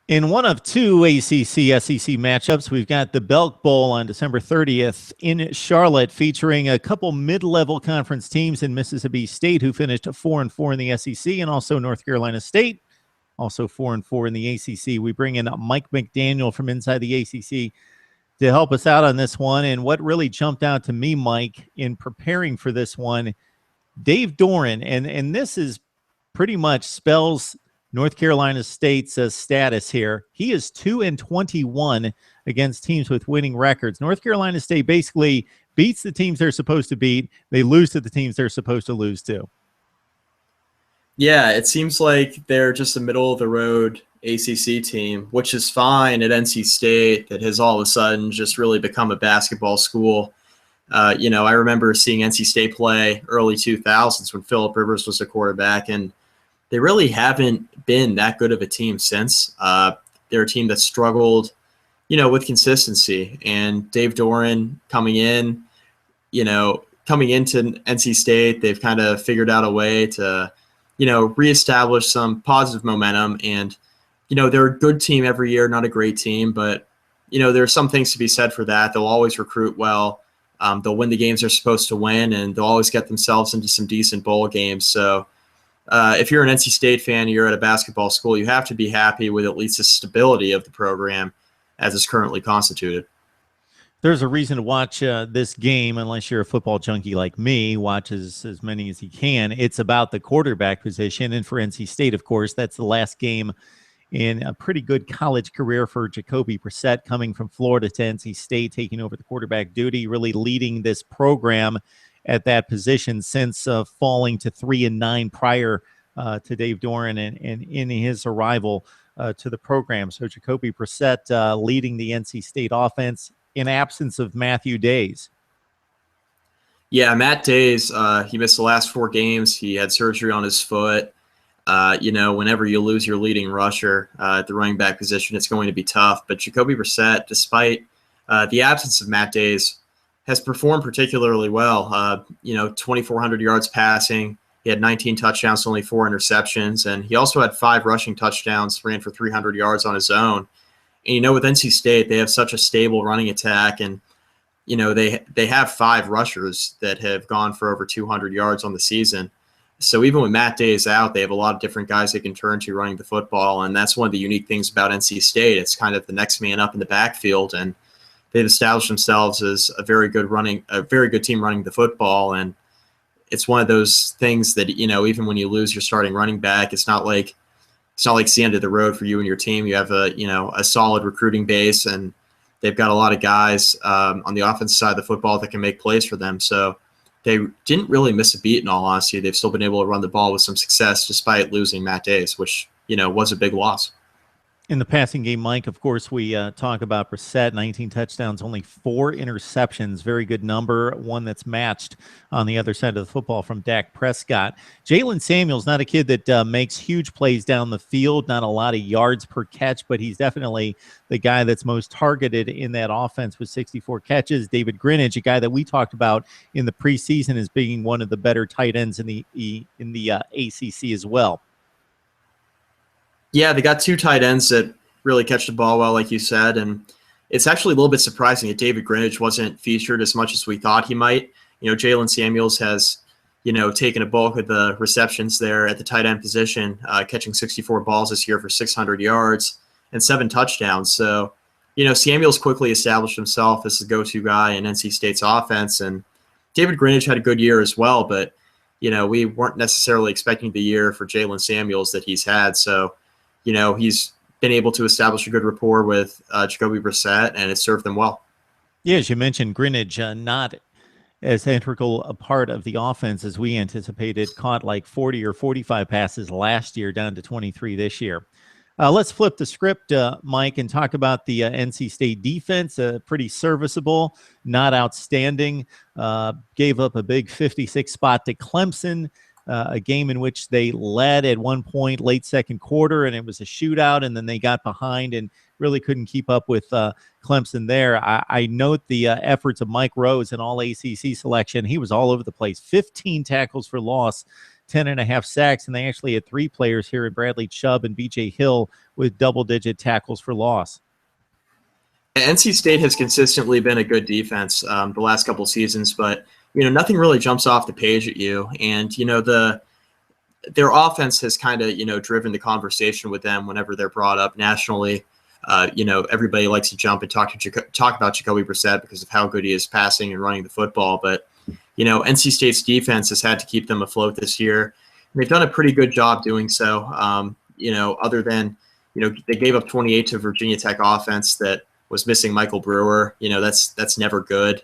In one of two ACC-SEC matchups, we've got the Belk Bowl on December 30th in Charlotte, featuring a couple mid-level conference teams in Mississippi State who finished 4-4 in the SEC, and also North Carolina State, also 4-4 in the ACC. We bring in Mike McDaniel from inside the ACC to help us out on this one. And what really jumped out to me, Mike, in preparing for this one, Dave Doeren, and this is pretty much spells North Carolina State's status here. He is 2-21 against teams with winning records. North Carolina State basically beats the teams they're supposed to beat. They lose to the teams they're supposed to lose to. Yeah, it seems like they're just a middle-of-the-road ACC team, which is fine at NC State, that has all of a sudden just really become a basketball school. I remember seeing NC State play early 2000s when Phillip Rivers was the quarterback, and they really haven't been that good of a team since. They're a team that struggled, with consistency. And Dave Doeren coming into NC State, they've kind of figured out a way to, reestablish some positive momentum. And, they're a good team every year, not a great team, but, there are some things to be said for that. They'll always recruit well. They'll win the games they're supposed to win, and they'll always get themselves into some decent bowl games. So, if you're an NC State fan, you're at a basketball school, you have to be happy with at least the stability of the program as it's currently constituted. There's a reason to watch this game, unless you're a football junkie like me, watches as many as he can. It's about the quarterback position. And for NC State, of course, that's the last game in a pretty good college career for Jacoby Brissett, coming from Florida to NC State, taking over the quarterback duty, really leading this program at that position since falling to 3-9 prior to Dave Doeren and in his arrival to the program. So Jacoby Brissett leading the NC State offense in absence of Matthew Days. Yeah, Matt Days, he missed the last 4 games. He had surgery on his foot. Whenever you lose your leading rusher at the running back position, it's going to be tough. But Jacoby Brissett, despite the absence of Matt Days, has performed particularly well. 2,400 yards passing. He had 19 touchdowns, only 4 interceptions. And he also had 5 rushing touchdowns, ran for 300 yards on his own. And, with NC State, they have such a stable running attack. And, they have 5 rushers that have gone for over 200 yards on the season. So even with Matt Days out, they have a lot of different guys they can turn to running the football. And that's one of the unique things about NC State. It's kind of the next man up in the backfield. And they've established themselves as a very good team running the football. And it's one of those things that, even when you lose your starting running back, it's not like it's the end of the road for you and your team. You have a solid recruiting base, and they've got a lot of guys on the offensive side of the football that can make plays for them. So they didn't really miss a beat, in all honesty. They've still been able to run the ball with some success despite losing Matt Days, which, was a big loss. In the passing game, Mike, of course, we talk about Brissett, 19 touchdowns, only 4 interceptions. Very good number, one that's matched on the other side of the football from Dak Prescott. Jalen Samuels, not a kid that makes huge plays down the field, not a lot of yards per catch, but he's definitely the guy that's most targeted in that offense with 64 catches. David Greenidge, a guy that we talked about in the preseason as being one of the better tight ends in the ACC as well. Yeah, they got 2 tight ends that really catch the ball well, like you said. And it's actually a little bit surprising that David Greenidge wasn't featured as much as we thought he might. Jalen Samuels has, taken a bulk of the receptions there at the tight end position, catching 64 balls this year for 600 yards and 7 touchdowns. So, Samuels quickly established himself as the go-to guy in NC State's offense. And David Greenidge had a good year as well, but, we weren't necessarily expecting the year for Jalen Samuels that he's had. So, he's been able to establish a good rapport with Jacoby Brissett, and it served them well. Yeah, as you mentioned, Greenidge not as integral a part of the offense as we anticipated, caught like 40 or 45 passes last year, down to 23 this year. Let's flip the script, Mike, and talk about the NC State defense. Pretty serviceable, not outstanding. Gave up a big 56 spot to Clemson. A game in which they led at one point late second quarter, and it was a shootout, and then they got behind and really couldn't keep up with Clemson there. I note the efforts of Mike Rose in all ACC selection. He was all over the place. 15 tackles for loss 10.5 sacks, and they actually had 3 players here in Bradley Chubb and B.J. Hill with double-digit tackles for loss. NC State has consistently been a good defense the last couple seasons, but nothing really jumps off the page at you. And their offense has kind of driven the conversation with them whenever they're brought up nationally. Everybody likes to jump and talk about Jacoby Brissett because of how good he is passing and running the football. But NC State's defense has had to keep them afloat this year. And they've done a pretty good job doing so. Other than they gave up 28 to Virginia Tech offense that was missing Michael Brewer. That's never good.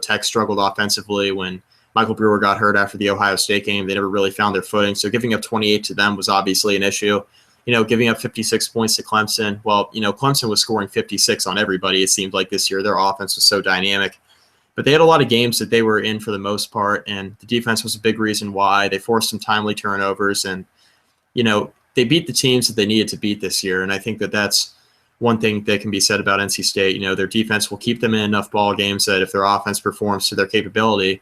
Tech struggled offensively when Michael Brewer got hurt after the Ohio State game. They never really found their footing. So giving up 28 to them was obviously an issue. Giving up 56 points to Clemson. Well, Clemson was scoring 56 on everybody, it seemed like this year. Their offense was so dynamic. But they had a lot of games that they were in for the most part, and the defense was a big reason why. They forced some timely turnovers, and, they beat the teams that they needed to beat this year. And I think that that's one thing that can be said about NC State. Their defense will keep them in enough ball games that if their offense performs to their capability,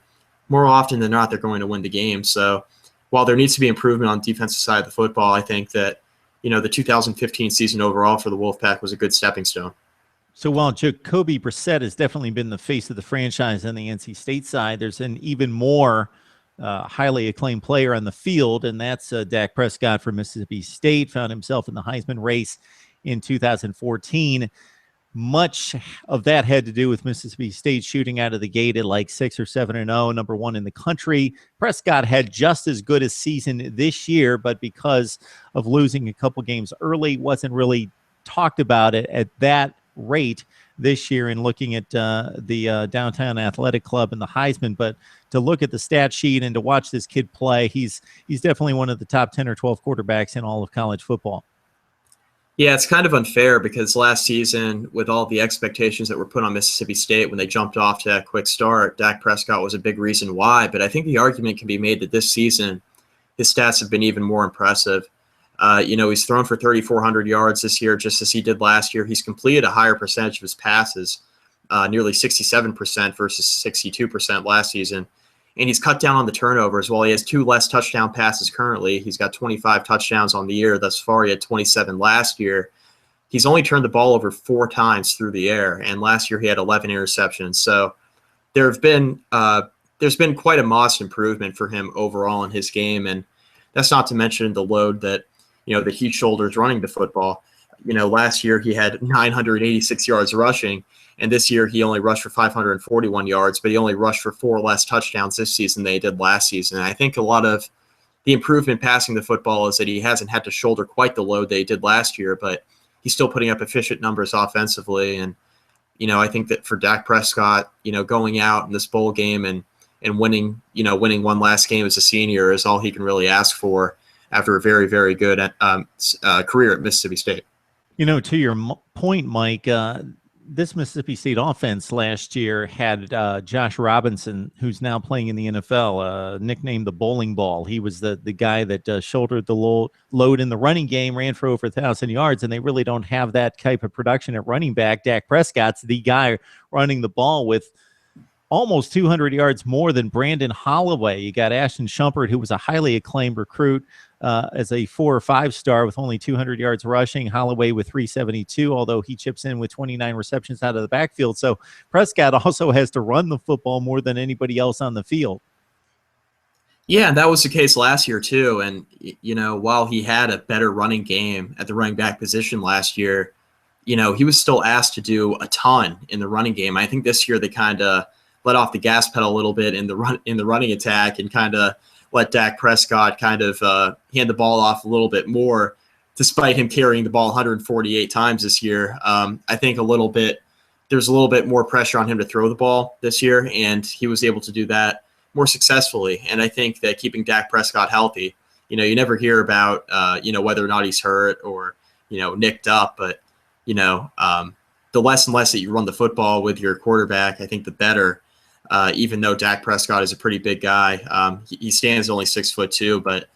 more often than not, they're going to win the game. So while there needs to be improvement on the defensive side of the football, I think that, the 2015 season overall for the Wolfpack was a good stepping stone. So while Jacoby Brissett has definitely been the face of the franchise on the NC State side, there's an even more highly acclaimed player on the field, and that's Dak Prescott from Mississippi State. Found himself in the Heisman race in 2014. Much of that had to do with Mississippi State shooting out of the gate at like 6 or 7-0, number 1 in the country. Prescott had just as good a season this year, but because of losing a couple games early, wasn't really talked about it at that rate this year in looking at the Downtown Athletic Club and the Heisman. But to look at the stat sheet and to watch this kid play, he's definitely one of the top 10 or 12 quarterbacks in all of college football. Yeah, it's kind of unfair because last season, with all the expectations that were put on Mississippi State when they jumped off to that quick start, Dak Prescott was a big reason why. But I think the argument can be made that this season, his stats have been even more impressive. He's thrown for 3,400 yards this year, just as he did last year. He's completed a higher percentage of his passes, nearly 67% versus 62% last season. And he's cut down on the turnovers. While he has 2 less touchdown passes currently, he's got 25 touchdowns on the year thus far. He had 27 last year. He's only turned the ball over 4 times through the air, and last year he had 11 interceptions. So there's been quite a modest improvement for him overall in his game, and that's not to mention the load that that he shoulders running the football. Last year he had 986 yards rushing, and this year he only rushed for 541 yards, but he only rushed for 4 less touchdowns this season than he did last season. And I think a lot of the improvement passing the football is that he hasn't had to shoulder quite the load that he did last year, but he's still putting up efficient numbers offensively. And, I think that for Dak Prescott, going out in this bowl game and winning one last game as a senior is all he can really ask for after a very, very good career at Mississippi State. To your point, Mike, this Mississippi State offense last year had Josh Robinson, who's now playing in the NFL, nicknamed the bowling ball. He was the guy that shouldered the load in the running game, ran for over 1,000 yards, and they really don't have that type of production at running back. Dak Prescott's the guy running the ball with almost 200 yards more than Brandon Holloway. You got Ashton Shumpert, who was a highly acclaimed recruit as a 4 or 5 star with only 200 yards rushing. Holloway with 372, although he chips in with 29 receptions out of the backfield. So Prescott also has to run the football more than anybody else on the field. Yeah, and that was the case last year too. And, while he had a better running game at the running back position last year, he was still asked to do a ton in the running game. I think this year they kind of let off the gas pedal a little bit in the running attack and kind of let Dak Prescott kind of hand the ball off a little bit more, despite him carrying the ball 148 times this year. I think there's a little bit more pressure on him to throw the ball this year, and he was able to do that more successfully. And I think that keeping Dak Prescott healthy, you never hear about, whether or not he's hurt or, nicked up, but, the less and less that you run the football with your quarterback, I think the better. Even though Dak Prescott is a pretty big guy, he stands only 6'2", but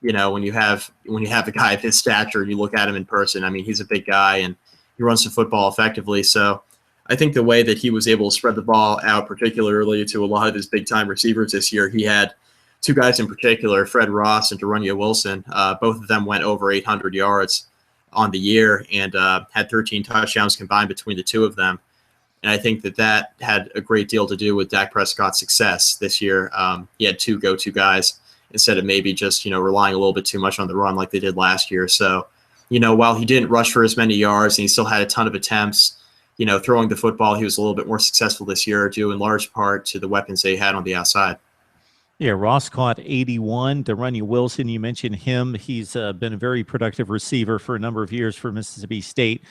when you have a guy of his stature and you look at him in person, I mean, he's a big guy and he runs the football effectively. So I think the way that he was able to spread the ball out, particularly to a lot of his big time receivers this year, he had two guys in particular, Fred Ross and Darunya Wilson. Both of them went over 800 yards on the year and had 13 touchdowns combined between the two of them. And I think that had a great deal to do with Dak Prescott's success this year. He had two go-to guys instead of maybe just, relying a little bit too much on the run like they did last year. So, while he didn't rush for as many yards and he still had a ton of attempts, throwing the football, he was a little bit more successful this year, due in large part to the weapons they had on the outside. Yeah, Ross caught 81. Darunya Wilson, you mentioned him. He's been a very productive receiver for a number of years for Mississippi State.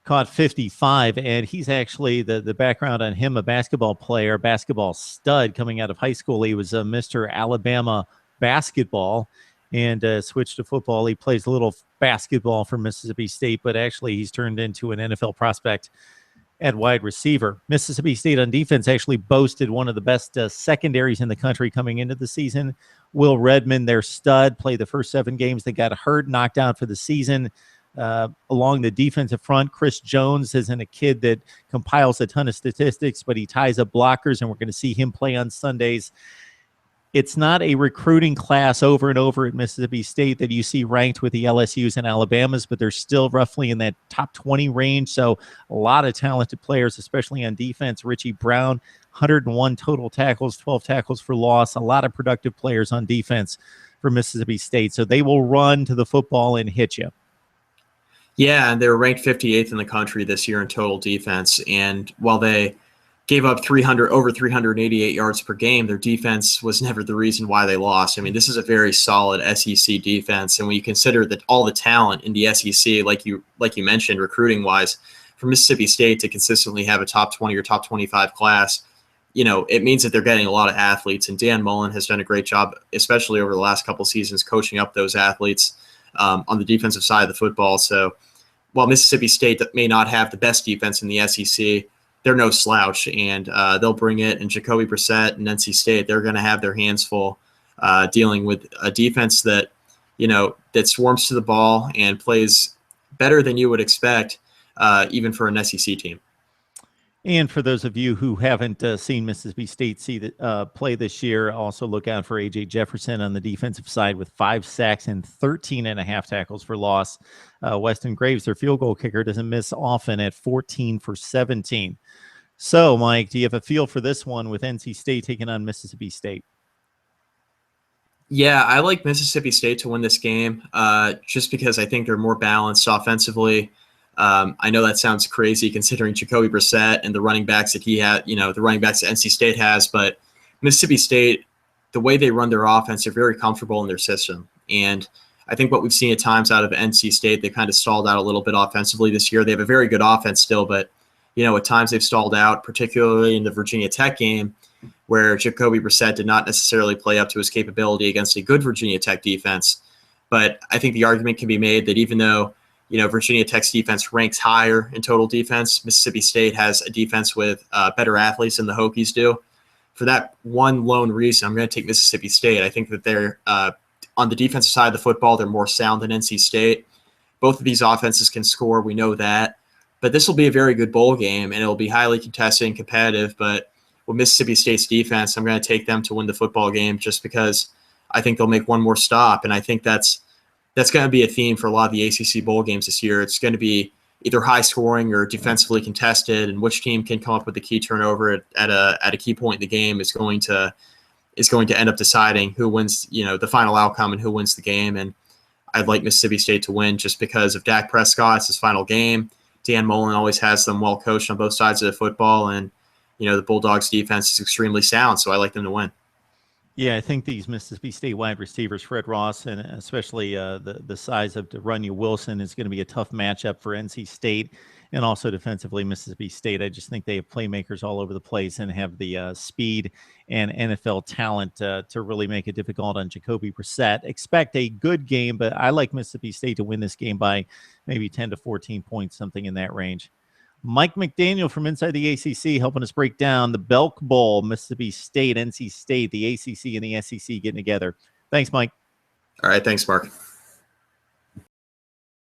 Caught 55, and he's actually, the background on him, a basketball player, basketball stud coming out of high school. He was a Mr. Alabama basketball and switched to football. He plays a little basketball for Mississippi State, but actually he's turned into an NFL prospect at wide receiver. Mississippi State on defense actually boasted one of the best secondaries in the country coming into the season. Will Redmond, their stud, played the first 7 games. They got hurt, knocked out for the season. Along the defensive front, Chris Jones isn't a kid that compiles a ton of statistics, but he ties up blockers, and we're going to see him play on Sundays. It's not a recruiting class over and over at Mississippi State that you see ranked with the LSUs and Alabamas, but they're still roughly in that top 20 range. So a lot of talented players, especially on defense. Richie Brown, 101 total tackles, 12 tackles for loss. A lot of productive players on defense for Mississippi State. So they will run to the football and hit you. Yeah, and they were ranked 58th in the country this year in total defense. And while they gave up over 388 yards per game, their defense was never the reason why they lost. I mean, this is a very solid SEC defense. And when you consider that all the talent in the SEC, like you mentioned, recruiting-wise, for Mississippi State to consistently have a top 20 or top 25 class, it means that they're getting a lot of athletes. And Dan Mullen has done a great job, especially over the last couple seasons, coaching up those athletes on the defensive side of the football. So while Mississippi State may not have the best defense in the SEC, they're no slouch, and they'll bring it. And Jacoby Brissett and NC State, they're going to have their hands full dealing with a defense that, that swarms to the ball and plays better than you would expect, even for an SEC team. And for those of you who haven't seen Mississippi State play this year, also look out for A.J. Jefferson on the defensive side with 5 sacks and 13.5 tackles for loss. Weston Graves, their field goal kicker, doesn't miss often at 14 for 17. So, Mike, do you have a feel for this one with NC State taking on Mississippi State? Yeah, I like Mississippi State to win this game just because I think they're more balanced offensively. I know that sounds crazy considering Jacoby Brissett and the running backs that he had, the running backs that NC State has, but Mississippi State, the way they run their offense, they're very comfortable in their system. And I think what we've seen at times out of NC State, they kind of stalled out a little bit offensively this year. They have a very good offense still, but, at times they've stalled out, particularly in the Virginia Tech game, where Jacoby Brissett did not necessarily play up to his capability against a good Virginia Tech defense. But I think the argument can be made that even though, Virginia Tech's defense ranks higher in total defense, Mississippi State has a defense with better athletes than the Hokies do. For that one lone reason, I'm going to take Mississippi State. I think that they're on the defensive side of the football, they're more sound than NC State. Both of these offenses can score. We know that. But this will be a very good bowl game, and it'll be highly contested and competitive. But with Mississippi State's defense, I'm going to take them to win the football game just because I think they'll make one more stop. And I think that's going to be a theme for a lot of the ACC bowl games this year. It's going to be either high scoring or defensively contested, and which team can come up with the key turnover at a key point in the game is going to end up deciding who wins, the final outcome and who wins the game. And I'd like Mississippi State to win just because of Dak Prescott. It's his final game. Dan Mullen always has them well coached on both sides of the football, and the Bulldogs defense is extremely sound, so I like them to win. Yeah, I think these Mississippi State wide receivers, Fred Ross, and especially the size of Darunya Wilson, is going to be a tough matchup for NC State, and also defensively Mississippi State. I just think they have playmakers all over the place and have the speed and NFL talent to really make it difficult on Jacoby Brissett. Expect a good game, but I like Mississippi State to win this game by maybe 10 to 14 points, something in that range. Mike McDaniel from Inside the ACC helping us break down the Belk Bowl, Mississippi State, NC State, the ACC, and the SEC getting together. Thanks, Mike. All right. Thanks, Mark.